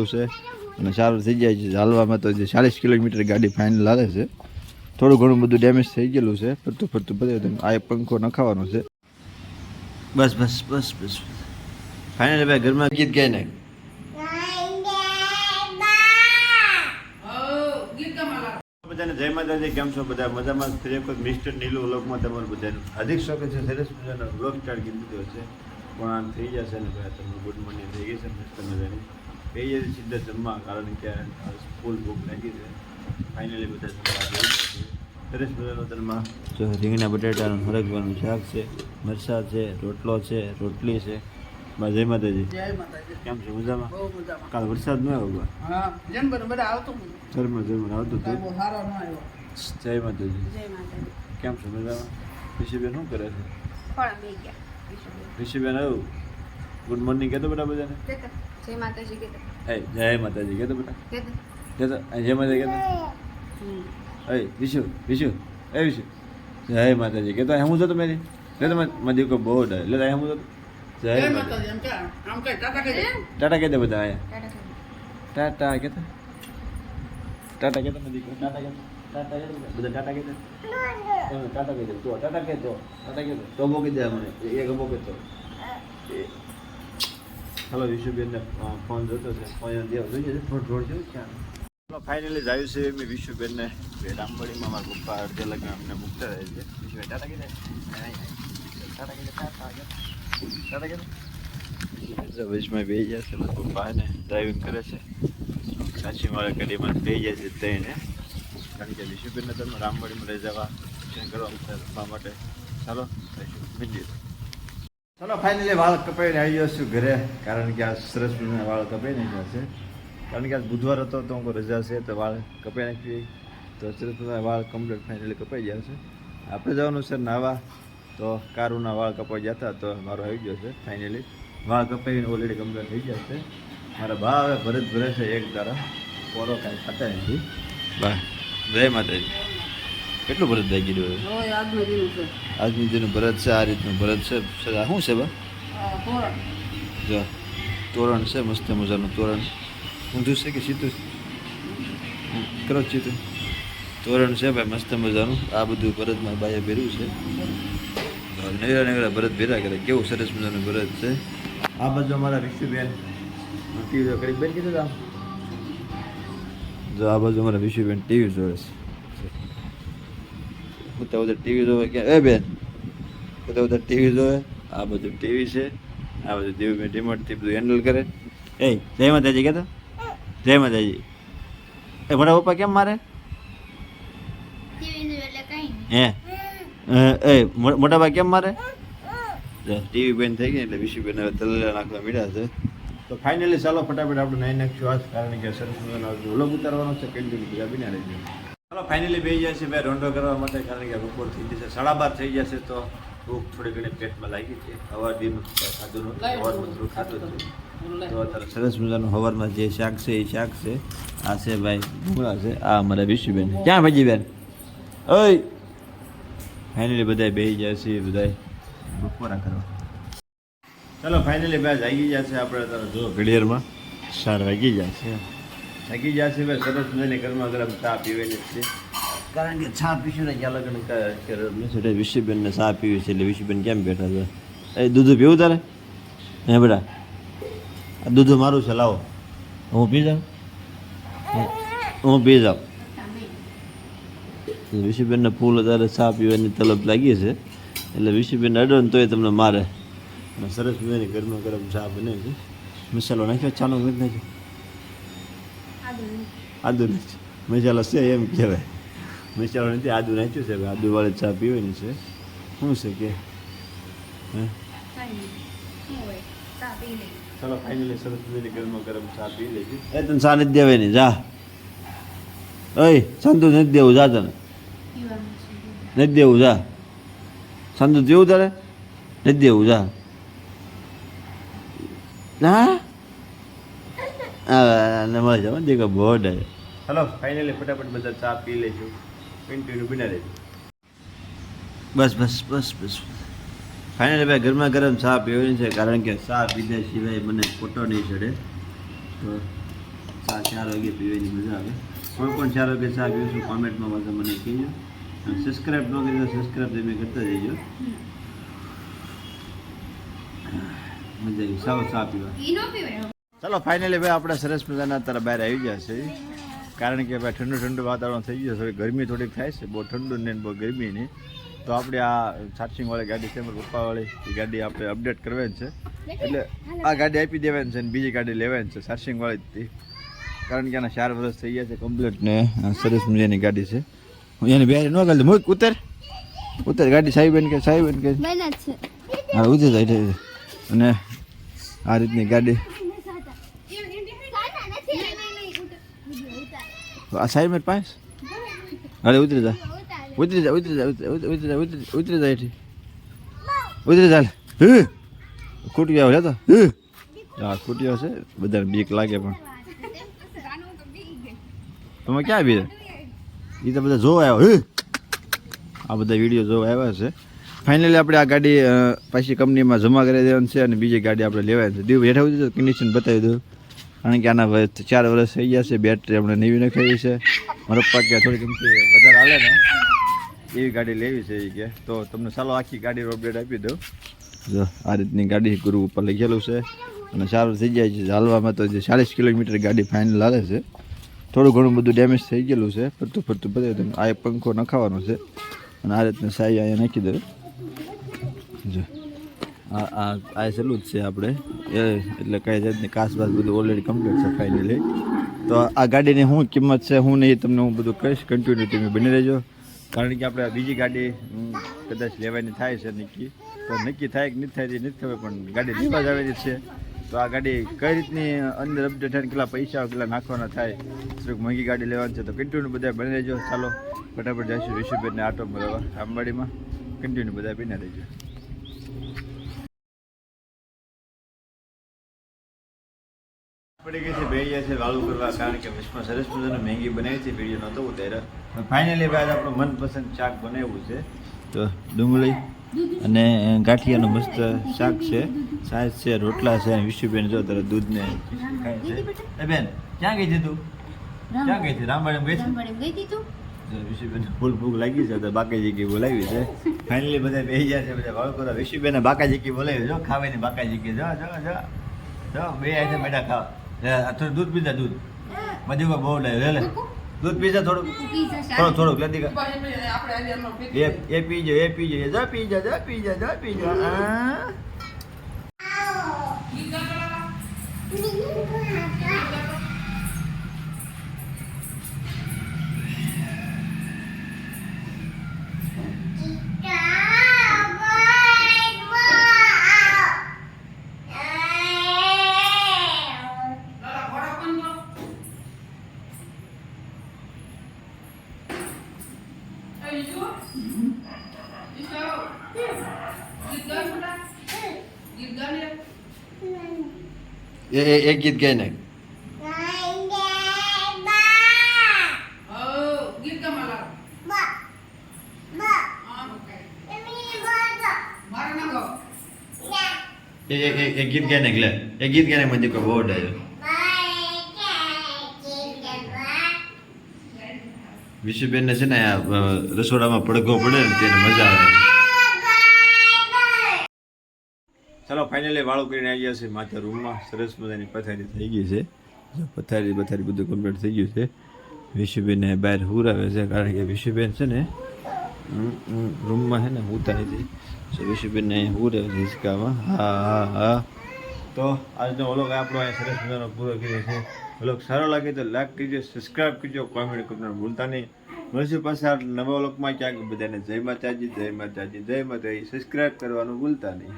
છે અને સારું થઈ જાય છે હાલવામાં. તો જે 40 કિલોમીટર ગાડી ફાઇનલ હાલે છે. થોડું ઘણું બધું ડેમેજ થઈ ગયેલું છે, ફરતું ફરતું બધું. આ એક પંખો નખાવાનો છે. બસ બસ બસ બસ ફાઇનલ ભાઈ ઘરમાં ગીત ગાઈ નાખ. બધાને જય માતાજી. કેમ છો બધા? મજામાં? ફરી એક મિસ્ટર નીલુ વ્લોગમાં તમારું બધાનું હાર્દિક સ્વાગત છે. સરસ મજાનો વ્લોગ સ્ટાર્ટ કરી દીધો છે, પણ આમ થઈ જશે ને ભાઈ. તમને ગુડ મોર્નિંગ થઈ ગઈ છે મસ્ત મજાની. એ જ સીધા જમવા, કારણ કે સ્કૂલ ભૂખ લાગી છે. ફાઇનલી બધા જમવા સરસ મજાનો તરમાં જો રીંગણા બટાટાનું હરગવાનું શાક છે, મરચાં છે, રોટલો છે, રોટલી છે. બસ જય માતાજી. જય માતાજી. કેમ છે? મજામાં? બહુ મજામાં. કાલ વરસાદ ન આવ્યો? હા, જેમ બધા આવતું ઘરમાં આવતું હતું. બહુ સારો ન આવ્યો. જય માતાજી. જય માતાજી. કેમ છો? મજામાં? ઋષિબેન શું કરે છે? ખોળા બેહી ગયા. ઋષિબેન આવ્યું? ગુડ મોર્નિંગ કહેતો બેટા બધાને. જય માતાજી કીધું. જય માતાજી કહેતો બેટા. કીધું. કહેતો જય માતાજી કહેતો. વિશુ વિશુ વિશુ જય માતાજી કહેતો. હું જતો મેરી કહેતો મારી દીકરો બહુ ડર એટલે હું જતો. જય માતાજી. એમ કે આમ કઈ ટાટા કઈ ટાટા કહેતો બધા આયા. ટાટા ટાટા કીધું. કહેતો. ટાટા કહેતો મારી દીકરો. ટાટા કહેતો. ટાટા કહેતો બધા ટાટા કહેતો. ટાટા કહેતો તો ટાટા કહેતો. ટાટા કહેતો તો બોકી દે મને એક બોકે તો. ચાલો વિશુબેનને ફોન જોતો છે. ફોન દેવા જોઈએ છે. થોડું થોડું જેવું ક્યાં ફાઇનલી આવ્યું છે મેં વિશુબેનને રામવાડીમાં. મારા પપ્પા અડધે લગ્ન અમને મૂકતા રહે છે. વિશુબેન ટાટા કીધે ટાટા કીધે ટાટા કીધે વચમાં બે જાય છે. પપ્પા એને ડ્રાઇવિંગ કરે છે. સાચી મારા ગાડીમાં બે જાય છે થઈને, કારણ કે વિશુબેનને તમે રામવાડીમાં લઈ જવા કરવા રમવા માટે. ચાલો મિલી. ચાલો ફાઇનલી વાળ કપાઈને આવી ગયો છું ઘરે, કારણ કે આ સરસ મજાના વાળ કપાઈ નાખ્યા છે. કારણ કે આજ બુધવાર હતો તો હું રજા છે તો વાળ કપાઈ નાખી. તો સરસ મજાના વાળ કમ્પ્લીટ ફાઇનલી કપાઈ ગયા છે. આપણે જવાનું છે નાવા, તો કારુના વાળ કપાઈ ગયા હતા તો મારો આવી ગયો છે ફાઇનલી. વાળ કપાઈને ઓલરેડી કમ્પ્લીટ થઈ ગયા છે. મારા બા હવે ભરત ભરે છે એક તારા પોરો કાંઈ ખાતા નથી. બા જય માતાજી. કેટલું ભરત થઈ ગયું? હોય આજનું દિન છે. આજનું જેનું ભરત છે આ રીતનું ભરત છે. શું છે બા? કોણ જો તોરણ છે, મસ્ત મજાનું તોરણ. ઊંધું છે કે સીધું કરો સીધું તોરણ છે ભાઈ, મસ્ત મજાનું. આ બધું ભરતમાં બાએ ભેર્યું છે. નગરા નગરા ભરત ભેરા કરે. કેવું સરસ મજાનું ભરત છે. આ બાજુ અમારા વિશુબેન ટીવી કરી બેન કીધું આમ. જો આ બાજુ અમારા વિશુબેન ટીવી જોવે છે. બધા બધા ટીવી જોવે ક્યાં? એ બેન બધા બધા ટીવી જોવે. આ બધું ટીવી છે. આ બધું દેવબેન રિમોટથી બધું હેન્ડલ કરે. જય માતાજી કહેતો. જય માતાજી. મોટા પપ્પા કેમ મારે? હે મોટા ભાઈ કેમ મારે? ટીવી બેન થઈ ગઈ એટલે વિશુબેન હવે તલેલા નાખવા મળ્યા છે. તો ફાઇનલી ચાલો ફટાફટ આપણે નાઈ નાખશું આજ, કારણ કે સરસ મજાનો વ્લોગ ઉતારવાનો છે. કન્ટિન્યુ બધા બિના રહી જાય. ચાલો ફાઇનલી બે જાય છે ભાઈ રોંઢો કરવા માટે, કારણ કે બપોર થઈ જશે 12:30 થઈ જશે. તો ભૂખ થોડી ઘણી પેટમાં લાગી છે. સવારનું ખાધું નહોતું, સવારમાં થોડું ખાધું હતું. તો અત્યારે સરસ મજાનું સવારમાં જે શાક છે એ શાક છે. આ છે ભાઈ ભૂંગળા છે. આ અમારા વિશુબેન. ક્યાં ભાજી બેન? ઓય ફાઇનલી બધા બેસી જાય છે બધા બપોરા કરવા. ચાલો ફાઇનલી ભાઈ જાગી ગયા છે આપણે. અત્યારે જો ઘડિયાળમાં 4 વાગી ગયા છે. જાગી ગયા છે ભાઈ. સરસ મજાની ગરમા ગરમ ચા પીવાની છે, કારણ કે ચા પીશું ને ક્યાં લગન એટલે વિશુબેનને ચા પીવી છે. એટલે વિશુબેન કેમ બેઠા છે? એ દૂધ પીવું તારે? હે બેટા આ દૂધ મારું છે, લાવો હું પી જાઉં. હું પી જાઉં. વિશુબેનને ફૂલ અત્યારે ચા પીવાની તલબ લાગી છે, એટલે વિશુબેન અડો ને તોય તમને મારે. અને સરસ મજાની ગરમા ગરમ ચા બને છે. મસાલો નાખ્યો? ચાલો નથી નાખ્યો. આદુ નથી. મસાલો છે એમ કહેવાય. મસાલો નથી, આદુ નાખ્યું છે. આદુવાળી ચા પીવાની છે. શું છે કે હે? ચાલો ફાઇનલી સરસ મજાની ગરમા ગરમ ચા પી લેજો. એ તને ચા નથી દેવાની, જા. ઓય સંતુ નથી દેવું, જા. તને નથી દેવું, જા. સંતુ દેવું તારે નથી દેવું, જા. હા મળે જાવ દેખો બોર્ડ. ચાલો ફાઇનલી ફટાફટ બધા ચા પી લેજો. કન્ટિન્યુ બિના રહેજો. બસ બસ બસ બસ ફાઇનલી ભાઈ ગરમા ગરમ ચા પીવાની છે, કારણ કે ચા પીધા સિવાય મને ફોટો નહીં ચડે. તો ચા 4 વાગે પીવાની મજા આવે. કોણ 4 વાગે ચા પીવું છું કોમેન્ટમાં પાછા મને કહેજો. અને સબસ્ક્રાઈબ ન કરી તો સબસ્ક્રાઈબ તમે કરતા જજો. મજા આવી સાવ ચા પીવા. ચાલો ફાઇનલી ભાઈ આપણે સરસ મજાના અત્યારે બહાર આવી ગયા છે. કારણ કે ભાઈ ઠંડુ વાતાવરણ થઈ ગયું છે. ગરમી થોડીક થાય છે, બહુ ઠંડુ ને બહુ ગરમી નહીં. તો આપણે આ ચાર્જિંગવાળી ગાડી છે મારા પપ્પાવાળી, એ ગાડી આપણે અપડેટ કરવાની છે. એટલે આ ગાડી આપી દેવાની છે અને બીજી ગાડી લેવાની છે ચાર્જિંગવાળી. કારણ કે આના 4 વર્ષ થઈ ગયા છે કમ્પ્લીટ ને સરસ મજાની ગાડી છે. હું એની બેરી ન ગાડી મૂક ઉતર ગાડી સાહેબન કે હા ઉતર જાય. અને આ રીતની ગાડી આ સાહેબ પાંચ અરે ઉતરી જા ખૂટી આવો લેતો હા ખૂટી આવશે. બધાને બીક લાગે પણ તમે ક્યાં આવી એ તો બધા જોવા આવ્યો. આ બધા વિડીયો જોવા આવ્યા છે. ફાઇનલી આપણે આ ગાડી પાછી કંપનીમાં જમા કરી દેવાની છે અને બીજી ગાડી આપણે લેવાની છે. દીવ હેઠા ઉતરી કન્ડિશન બતાવી દઉં. કારણ કે આના 4 વર્ષ થઈ ગયા છે. બેટરી આપણે નવી નખાવી છે. મારા પપ્પા કે થોડી કિંમતી વધારે હાલે ને એવી ગાડી લેવી છે એ કે. તો તમને ચાલો આખી ગાડી અપડેટ આપી દઉં. જો આ રીતની ગાડી ગુરુ ઉપર લખેલું છે અને 4 વર્ષ થઈ જાય છે. હાલવામાં તો જે 40 કિલોમીટર ગાડી ફાઇનલ હાલે છે. થોડું ઘણું બધું ડેમેજ થઈ ગયેલું છે. ફરતું બતાવી દઉં. આ એક પંખો નખાવાનો છે અને આ રીતની સાઈ અહીંયા નાખી દઉં. જો આ સલું જ છે આપણે એટલે કઈ જાતની કાસબાસ બધું ઓલરેડી કમ્પ્લીટ છે ફાઇનલી. તો આ ગાડીની શું કિંમત છે શું નહીં તમને હું બધું કહીશ. કન્ટિન્યુ તમે બની રહેજો. કારણ કે આપણે બીજી ગાડી કદાચ લેવાની થાય છે નક્કી. તો નક્કી થાય કે નથી થાય એ નથી ખબર પણ ગાડી લેવા જ આવેલી છે. તો આ ગાડી કઈ રીતની અંદર અપડેટ થાય કેટલા પૈસા કેટલા નાખવાના થાય થોડીક મોંઘી ગાડી લેવાની છે. તો કન્ટિન્યુ બધા બની રહેજો. ચાલો ફટાફટ જઈશું વિશુભાઈને આટો મળવા આંબાડીમાં. કન્ટિન્યુ બધા બની રહેજો. પડી ગઈ છે બે ગયા છે વાળું કરવા. કારણ કે વિશ્વમાં સરસ મજાનું મહેંગી બનાવી છે. વિડીયો નહોતો ઉતાર્યો. ફાઇનલી ભાઈ આપણું મનપસંદ શાક બનાવ્યું છે. તો ડુંગળી અને ગાંઠિયાનું મસ્ત શાક છે, છાશ છે, રોટલા છે. વિશુબેન જો તારે દૂધને ખાય છે. એ બેન ક્યાં ગઈ છે તું? ક્યાં ગઈ હતી? રામવાડી ગઈ હતી. વિશુબેન ફૂલ ભૂખ લાગી છે તો બાકાજી કી બોલાવી છે. ફાઇનલી બધા બે ગયા છે બધા વાળું કરવા. વિશુબેને બાકાજી કી બોલાવી જો ખાવાની બાકાજી કી જો બે આવે છે બેટા ખાવા. થોડું દૂધ પીધા દૂધ બધું બહુ લે દૂધ પીધા થોડુંક લધી એ પીજો જા પીજો એક ગીત ગાઈ નાખ. એક ગીત ગાઈ નાખ લે. એક ગીત ગાઈ નાખ મને કોઈ બહુ ડાયો. વિશુબેન ને છે ને રસોડામાં પડઘો પડે ને તેને મજા આવે. ચાલો ફાઇનલી વાળું કરીને આવી ગયા છે માથે રૂમમાં. સરસ મજાની પથારી થઈ ગઈ છે. પથારી બધું કમ્પ્લીટ થઈ ગયું છે. વિશુબેનને બહાર હુરાવે છે કારણ કે વિશુબેન છે ને રૂમમાં છે ને ઉતારી હતી. વિશુબેનને અહીં હુરાવે છે હિંચકામાં. હા તો આજનો વ્લોગ આપણો અહીં સરસ મજાનો પૂરો કર્યો છે. વ્લોગ સારો લાગે તો લાઈક કરજો, સબસ્ક્રાઈબ કરજો, કોમેન્ટ કરવાનું ભૂલતા નહીં. મળશું પાછા નવા વ્લોગમાં ક્યાંક. બધાને જય માતાજી. સબસ્ક્રાઈબ કરવાનું ભૂલતા નહીં.